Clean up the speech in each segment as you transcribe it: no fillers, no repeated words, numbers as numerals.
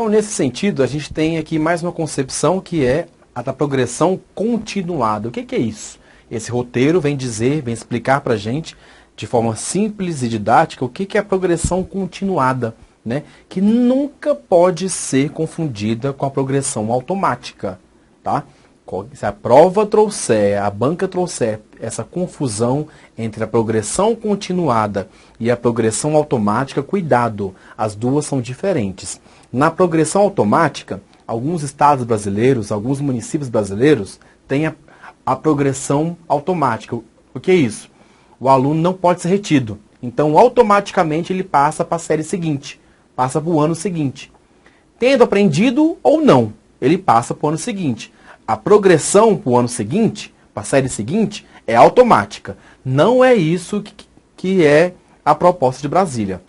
Então, nesse sentido, a gente tem aqui mais uma concepção que é a da progressão continuada. O que é isso? Esse roteiro vem explicar para a gente, de forma simples e didática, o que é a progressão continuada, né? Que nunca pode ser confundida com a progressão automática, tá? Se a prova trouxer, a banca trouxer essa confusão entre a progressão continuada e a progressão automática, cuidado, as duas são diferentes. Na progressão automática, alguns estados brasileiros, alguns municípios brasileiros têm a progressão automática. O que é isso? O aluno não pode ser retido. Então, automaticamente, ele passa para a série seguinte, passa para o ano seguinte. Tendo aprendido ou não, ele passa para o ano seguinte. A progressão para o ano seguinte, para a série seguinte, é automática. Não é isso que é a proposta de Brasília.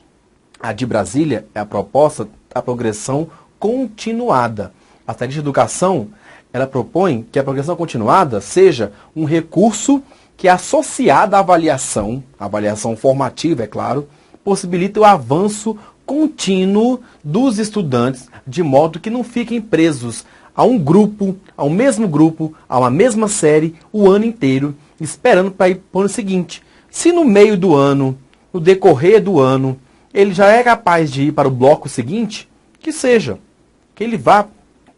A de Brasília é a proposta da progressão continuada. A série de educação, ela propõe que a progressão continuada seja um recurso que é associado à avaliação formativa, é claro, possibilita o avanço contínuo dos estudantes, de modo que não fiquem presos a um grupo, ao mesmo grupo, a uma mesma série, o ano inteiro, esperando para ir para o ano seguinte. Se no meio do ano, no decorrer do ano, ele já é capaz de ir para o bloco seguinte, que seja, que ele vá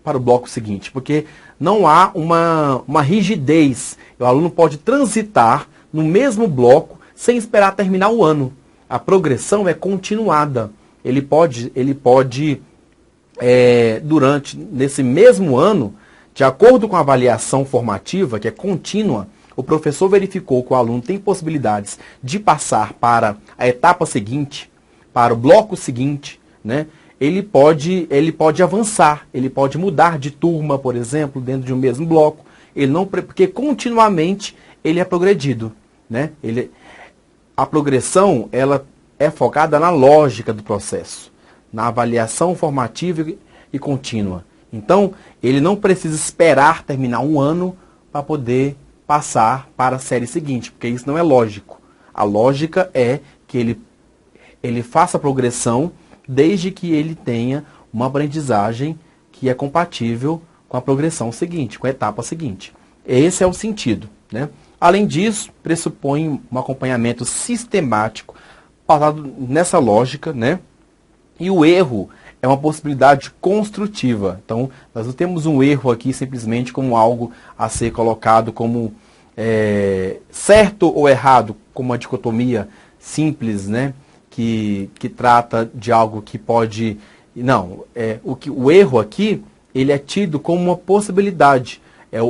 para o bloco seguinte, porque não há uma rigidez. O aluno pode transitar no mesmo bloco sem esperar terminar o ano. A progressão é continuada. Ele pode nesse mesmo ano, de acordo com a avaliação formativa, que é contínua, o professor verificou que o aluno tem possibilidades de passar para a etapa seguinte, para o bloco seguinte, né? Ele pode avançar, ele pode mudar de turma, por exemplo, dentro de um mesmo bloco, porque continuamente ele é progredido, né? A progressão, ela é focada na lógica do processo, na avaliação formativa e contínua. Então, ele não precisa esperar terminar um ano para poder passar para a série seguinte, porque isso não é lógico. A lógica é que ele faça a progressão desde que ele tenha uma aprendizagem que é compatível com a progressão seguinte, com a etapa seguinte. Esse é o sentido, né? Além disso, pressupõe um acompanhamento sistemático, pautado nessa lógica, né? E o erro é uma possibilidade construtiva. Então, nós não temos um erro aqui simplesmente como algo a ser colocado como certo ou errado, como uma dicotomia simples, né? Que trata de algo que pode... Não, o erro aqui, ele é tido como uma possibilidade.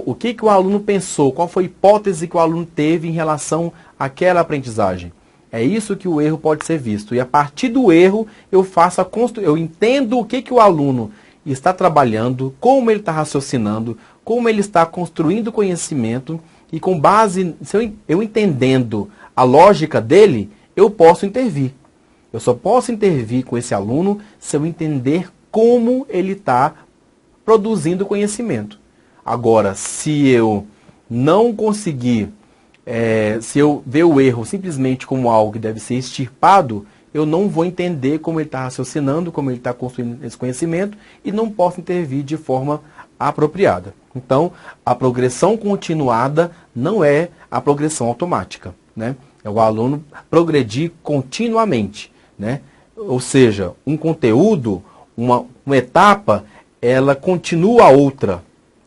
O que o aluno pensou, qual foi a hipótese que o aluno teve em relação àquela aprendizagem. É isso que o erro pode ser visto. E a partir do erro, eu entendo o que o aluno está trabalhando, como ele está raciocinando, como ele está construindo conhecimento, e com base, eu entendendo a lógica dele, eu posso intervir. Eu só posso intervir com esse aluno se eu entender como ele está produzindo conhecimento. Agora, se eu não conseguir, se eu ver o erro simplesmente como algo que deve ser extirpado, eu não vou entender como ele está raciocinando, como ele está construindo esse conhecimento e não posso intervir de forma apropriada. Então, a progressão continuada não é a progressão automática, né? É o aluno progredir continuamente, né? Ou seja, um conteúdo, uma etapa, ela continua a outra,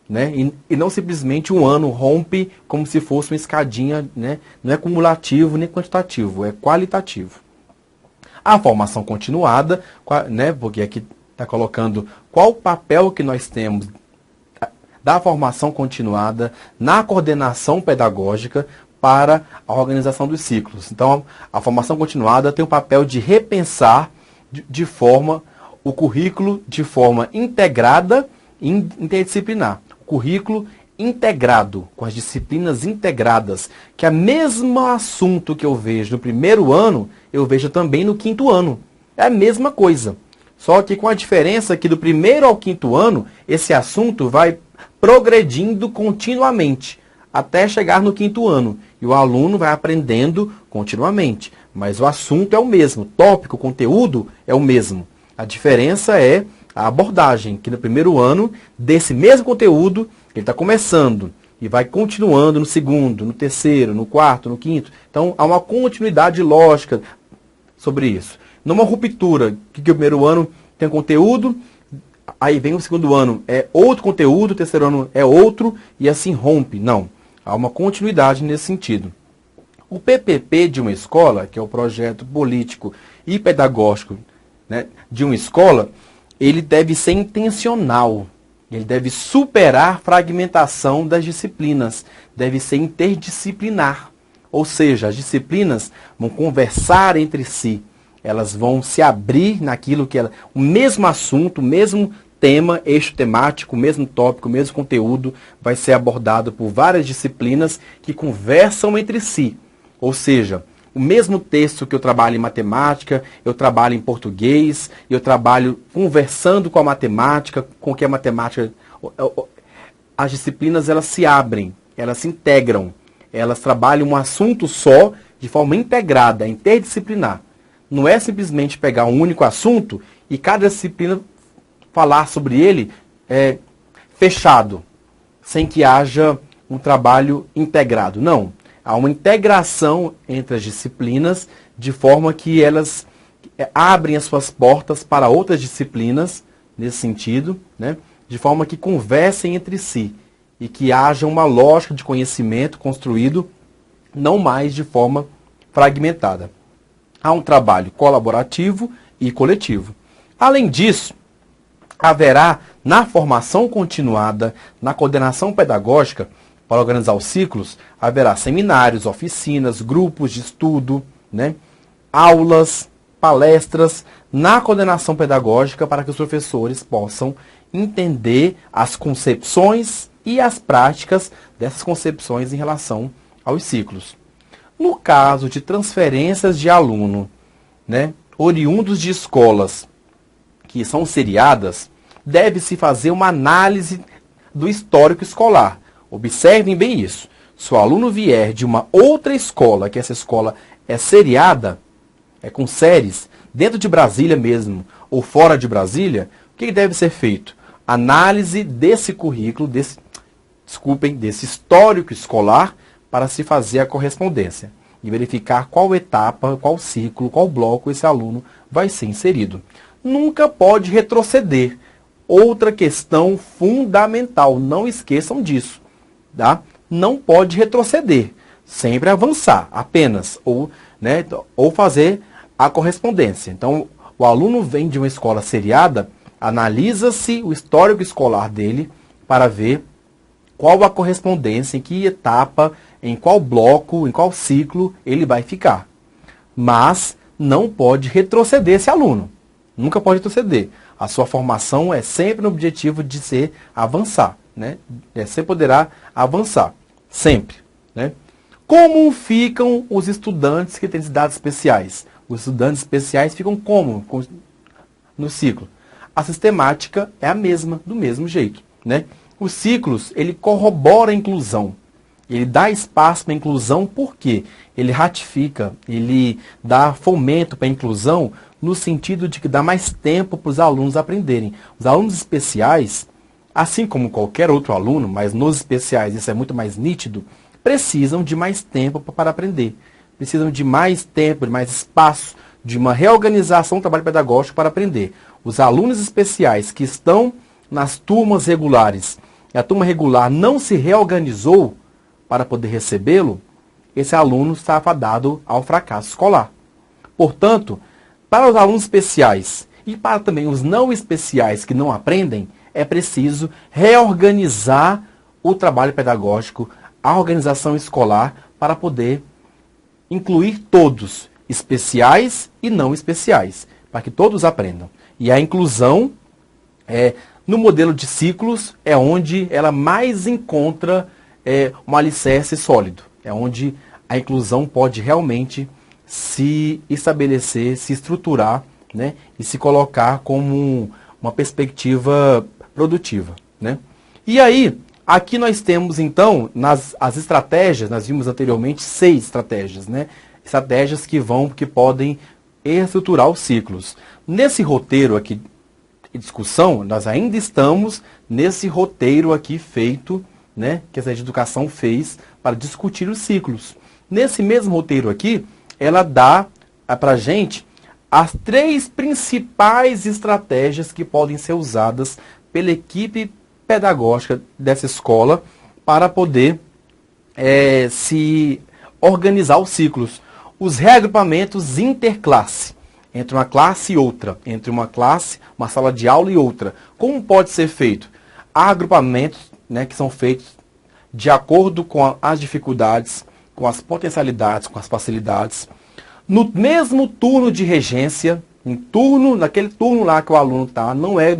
né? E não simplesmente um ano rompe como se fosse uma escadinha, né? Não é cumulativo nem quantitativo, é qualitativo. A formação continuada, né? Porque aqui está colocando qual o papel que nós temos da formação continuada na coordenação pedagógica para a organização dos ciclos. Então, a formação continuada tem o papel de repensar o currículo de forma integrada e interdisciplinar. O currículo integrado, com as disciplinas integradas, que é o mesmo assunto que eu vejo no primeiro ano, eu vejo também no quinto ano. É a mesma coisa. Só que com a diferença que do primeiro ao quinto ano, esse assunto vai progredindo continuamente, até chegar no quinto ano. E o aluno vai aprendendo continuamente. Mas o assunto é o mesmo, o tópico, o conteúdo é o mesmo. A diferença é a abordagem, que no primeiro ano desse mesmo conteúdo, ele está começando e vai continuando no segundo, no terceiro, no quarto, no quinto. Então, há uma continuidade lógica sobre isso. Numa ruptura, que o primeiro ano tem conteúdo, aí vem o segundo ano, é outro conteúdo, o terceiro ano é outro, e assim rompe. Não, há uma continuidade nesse sentido. O PPP de uma escola, que é o projeto político e pedagógico, né, de uma escola, ele deve ser intencional. Ele deve superar a fragmentação das disciplinas, deve ser interdisciplinar. Ou seja, as disciplinas vão conversar entre si, elas vão se abrir naquilo que o mesmo assunto, o mesmo tema, eixo temático, o mesmo tópico, o mesmo conteúdo vai ser abordado por várias disciplinas que conversam entre si. Ou seja, o mesmo texto que eu trabalho em matemática, eu trabalho em português, eu trabalho conversando com a matemática, com que a matemática... As disciplinas, elas se abrem, elas se integram, elas trabalham um assunto só de forma integrada, interdisciplinar. Não é simplesmente pegar um único assunto e cada disciplina falar sobre ele fechado, sem que haja um trabalho integrado. Não. Há uma integração entre as disciplinas, de forma que elas abrem as suas portas para outras disciplinas, nesse sentido, né? De forma que conversem entre si e que haja uma lógica de conhecimento construído, não mais de forma fragmentada. Há um trabalho colaborativo e coletivo. Além disso, haverá na formação continuada, na coordenação pedagógica, para organizar os ciclos, haverá seminários, oficinas, grupos de estudo, né, aulas, palestras na coordenação pedagógica para que os professores possam entender as concepções e as práticas dessas concepções em relação aos ciclos. No caso de transferências de aluno, né, oriundos de escolas que são seriadas, deve-se fazer uma análise do histórico escolar. Observem bem isso. Se o aluno vier de uma outra escola, que essa escola é seriada, é com séries, dentro de Brasília mesmo, ou fora de Brasília, o que deve ser feito? Análise desse currículo, desse histórico escolar, para se fazer a correspondência e verificar qual etapa, qual ciclo, qual bloco esse aluno vai ser inserido. Nunca pode retroceder. Outra questão fundamental, não esqueçam disso. Tá? Não pode retroceder, sempre avançar, apenas, ou fazer a correspondência. Então, o aluno vem de uma escola seriada, analisa-se o histórico escolar dele para ver qual a correspondência, em que etapa, em qual bloco, em qual ciclo ele vai ficar. Mas não pode retroceder esse aluno, nunca pode retroceder. A sua formação é sempre no objetivo de ser avançar. Né? Você poderá avançar, sempre. Né? Como ficam os estudantes que têm necessidades especiais? Os estudantes especiais ficam como no ciclo? A sistemática é a mesma, do mesmo jeito. Né? Os ciclos, ele corrobora a inclusão. Ele dá espaço para a inclusão, por quê? Ele ratifica, ele dá fomento para a inclusão no sentido de que dá mais tempo para os alunos aprenderem. Os alunos especiais, assim como qualquer outro aluno, mas nos especiais isso é muito mais nítido, precisam de mais tempo para aprender. Precisam de mais tempo, de mais espaço, de uma reorganização do trabalho pedagógico para aprender. Os alunos especiais que estão nas turmas regulares, e a turma regular não se reorganizou para poder recebê-lo, esse aluno está fadado ao fracasso escolar. Portanto, para os alunos especiais e para também os não especiais que não aprendem, é preciso reorganizar o trabalho pedagógico, a organização escolar, para poder incluir todos, especiais e não especiais, para que todos aprendam. E a inclusão, no modelo de ciclos, é onde ela mais encontra um alicerce sólido. É onde a inclusão pode realmente se estabelecer, se estruturar, né, e se colocar como uma perspectiva produtiva. Né? E aí, aqui nós temos então, as estratégias, nós vimos anteriormente 6 estratégias, né? Estratégias que podem estruturar os ciclos. Nesse roteiro aqui, e discussão, nós ainda estamos nesse roteiro aqui feito, né, que a Secretaria de Educação fez para discutir os ciclos. Nesse mesmo roteiro aqui, ela dá para a gente as 3 principais estratégias que podem ser usadas pela equipe pedagógica dessa escola para poder se organizar os ciclos. Os reagrupamentos interclasse, entre uma classe e outra, entre uma classe, uma sala de aula e outra. Como pode ser feito? Há agrupamentos, né, que são feitos de acordo com as dificuldades, com as potencialidades, com as facilidades. No mesmo turno de regência, naquele turno lá que o aluno está, não é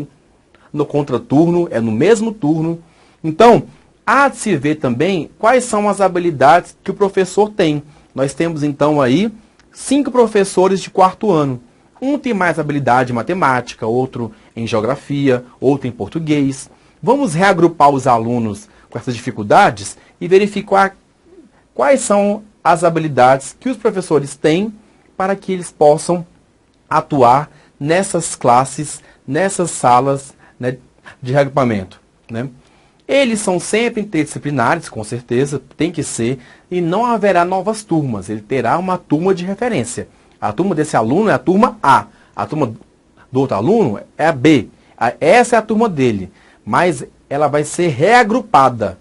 no contraturno, é no mesmo turno. Então, há de se ver também quais são as habilidades que o professor tem. Nós temos então aí 5 professores de 4º ano. Um tem mais habilidade em matemática, outro em geografia, outro em português. Vamos reagrupar os alunos com essas dificuldades e verificar quais são as habilidades que os professores têm para que eles possam atuar nessas classes, nessas salas, né, de reagrupamento, né? Eles são sempre interdisciplinares, com certeza, tem que ser, e não haverá novas turmas. Ele terá uma turma de referência. A turma desse aluno é a turma A. A turma do outro aluno é a B. Essa é a turma dele. Mas ela vai ser reagrupada,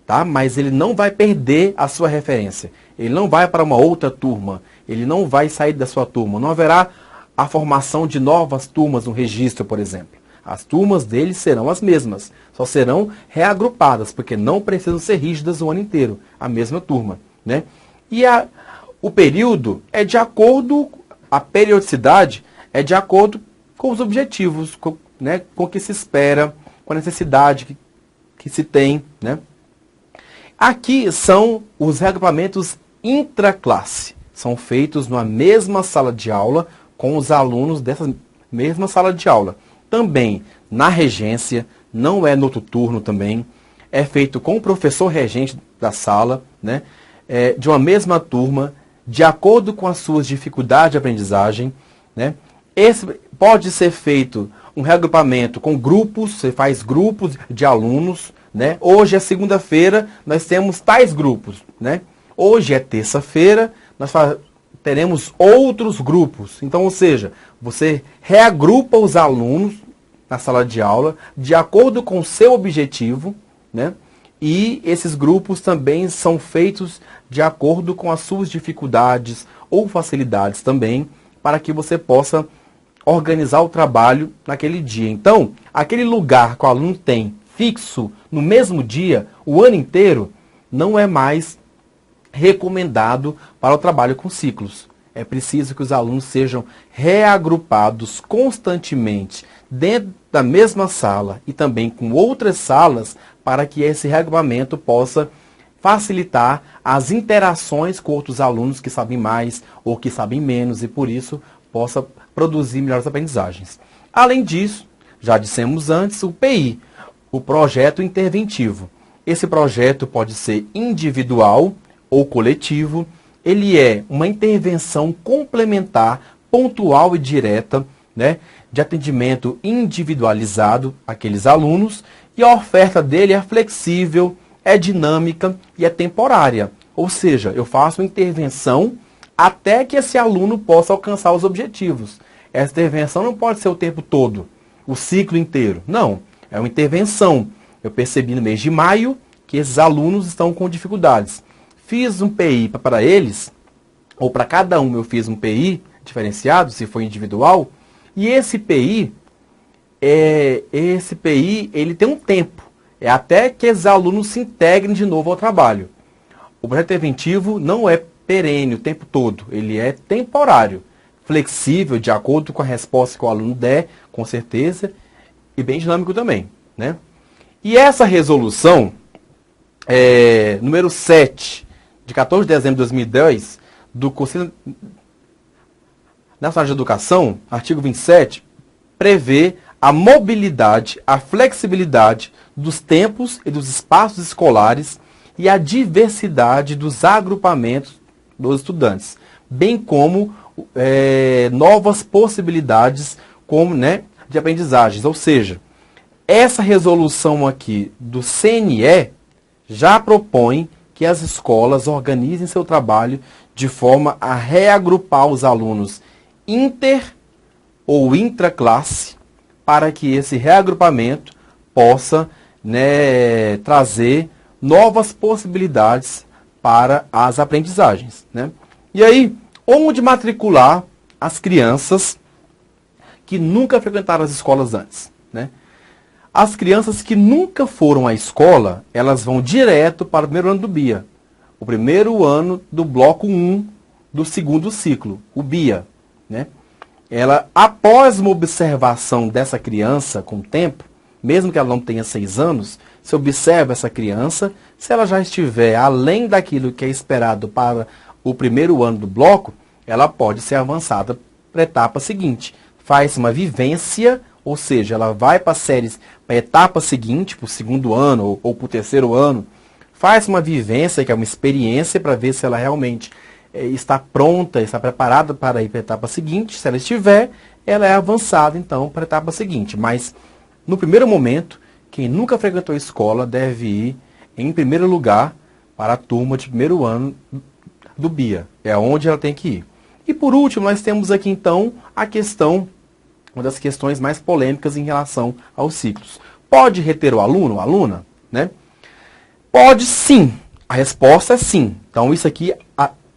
tá? Mas ele não vai perder a sua referência. Ele não vai para uma outra turma. Ele não vai sair da sua turma. Não haverá a formação de novas turmas no registro, por exemplo. As turmas deles serão as mesmas, só serão reagrupadas, porque não precisam ser rígidas o ano inteiro, a mesma turma, né? E o período é de acordo, a periodicidade é de acordo com os objetivos, né, com o que se espera, com a necessidade que se tem, né? Aqui são os reagrupamentos intraclasse, são feitos numa mesma sala de aula, com os alunos dessa mesma sala de aula. Também na regência, não é no outro turno também, é feito com o professor regente da sala, né, de uma mesma turma, de acordo com as suas dificuldades de aprendizagem, né. Esse pode ser feito um reagrupamento com grupos, você faz grupos de alunos, né. Hoje é segunda-feira, nós temos tais grupos, né. Hoje é terça-feira, nós teremos outros grupos. Então, ou seja, você reagrupa os alunos na sala de aula de acordo com o seu objetivo, né? E esses grupos também são feitos de acordo com as suas dificuldades ou facilidades também, para que você possa organizar o trabalho naquele dia. Então, aquele lugar que o aluno tem fixo no mesmo dia, o ano inteiro, não é mais recomendado para o trabalho com ciclos. É preciso que os alunos sejam reagrupados constantemente dentro da mesma sala e também com outras salas para que esse reagrupamento possa facilitar as interações com outros alunos que sabem mais ou que sabem menos e por isso possa produzir melhores aprendizagens. Além disso, já dissemos antes, o PI, o projeto interventivo. Esse projeto pode ser individual ou coletivo. Ele é uma intervenção complementar, pontual e direta, né, de atendimento individualizado àqueles alunos, e a oferta dele é flexível, é dinâmica e é temporária. Ou seja, eu faço uma intervenção até que esse aluno possa alcançar os objetivos. Essa intervenção não pode ser o tempo todo, o ciclo inteiro. Não, é uma intervenção. Eu percebi no mês de maio que esses alunos estão com dificuldades. Fiz um PI para eles, ou para cada um eu fiz um PI diferenciado, se for individual, e esse PI ele tem um tempo, é até que esses alunos se integrem de novo ao trabalho. O projeto interventivo não é perene o tempo todo, ele é temporário, flexível, de acordo com a resposta que o aluno der, com certeza, e bem dinâmico também, né? E essa resolução, número 7, de 14 de dezembro de 2010, do Conselho Nacional de Educação, artigo 27, prevê a mobilidade, a flexibilidade dos tempos e dos espaços escolares e a diversidade dos agrupamentos dos estudantes, bem como novas possibilidades como, né, de aprendizagens. Ou seja, essa resolução aqui do CNE já propõe que as escolas organizem seu trabalho de forma a reagrupar os alunos inter ou intraclasse, para que esse reagrupamento possa, né, trazer novas possibilidades para as aprendizagens, né? E aí, onde matricular as crianças que nunca frequentaram as escolas antes, né? As crianças que nunca foram à escola, elas vão direto para o primeiro ano do BIA. O primeiro ano do bloco 1 do segundo ciclo, o BIA, né? Ela, após uma observação dessa criança com o tempo, mesmo que ela não tenha 6 anos, se observa essa criança, se ela já estiver além daquilo que é esperado para o primeiro ano do bloco, ela pode ser avançada para a etapa seguinte. Faz uma vivência, ou seja, ela vai para a etapa seguinte, para o segundo ano ou para o terceiro ano, faz uma vivência, que é uma experiência, para ver se ela realmente está pronta, está preparada para ir para a etapa seguinte. Se ela estiver, ela é avançada, então, para a etapa seguinte. Mas, no primeiro momento, quem nunca frequentou a escola deve ir, em primeiro lugar, para a turma de primeiro ano do BIA. É onde ela tem que ir. E, por último, nós temos aqui, então, a questão, uma das questões mais polêmicas em relação aos ciclos. Pode reter o aluno, a aluna, né? Pode sim. A resposta é sim. Então, isso aqui,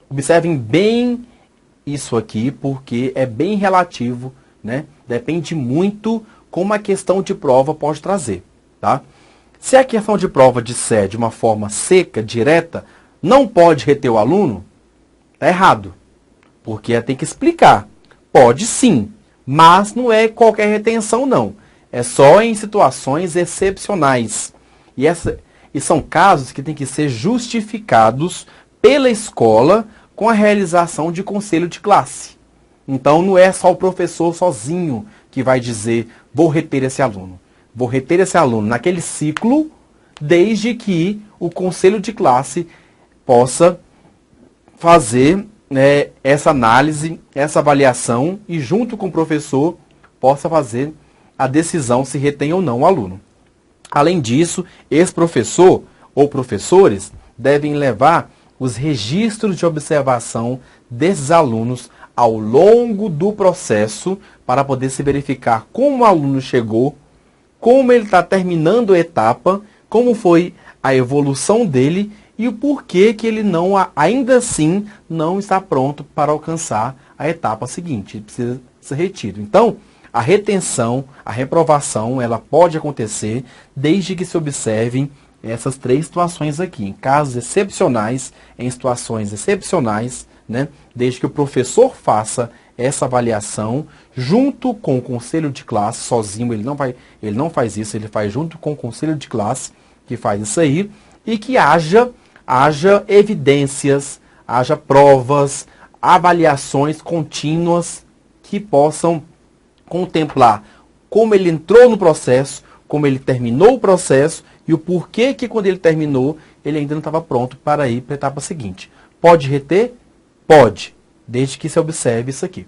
observem bem isso aqui, porque é bem relativo, né? Depende muito como a questão de prova pode trazer, tá? Se a questão de prova disser de uma forma seca, direta, não pode reter o aluno, tá errado. Porque ela tem que explicar. Pode sim, mas não é qualquer retenção, não. É só em situações excepcionais. E são casos que têm que ser justificados pela escola com a realização de conselho de classe. Então, não é só o professor sozinho que vai dizer, vou reter esse aluno. Vou reter esse aluno naquele ciclo, desde que o conselho de classe possa fazer, né, essa análise, essa avaliação e, junto com o professor, possa fazer a decisão se retém ou não o aluno. Além disso, esse professor ou professores devem levar os registros de observação desses alunos ao longo do processo para poder se verificar como o aluno chegou, como ele está terminando a etapa, como foi a evolução dele e o porquê que ele não, ainda assim, não está pronto para alcançar a etapa seguinte. Ele precisa ser retido. Então, a retenção, a reprovação, ela pode acontecer desde que se observem essas 3 situações aqui. Em casos excepcionais, em situações excepcionais, né, desde que o professor faça essa avaliação junto com o conselho de classe, sozinho ele não faz isso, ele faz junto com o conselho de classe, que faz isso aí, e que haja evidências, haja provas, avaliações contínuas que possam contemplar como ele entrou no processo, como ele terminou o processo e o porquê que quando ele terminou, ele ainda não estava pronto para ir para a etapa seguinte. Pode reter? Pode, desde que se observe isso aqui.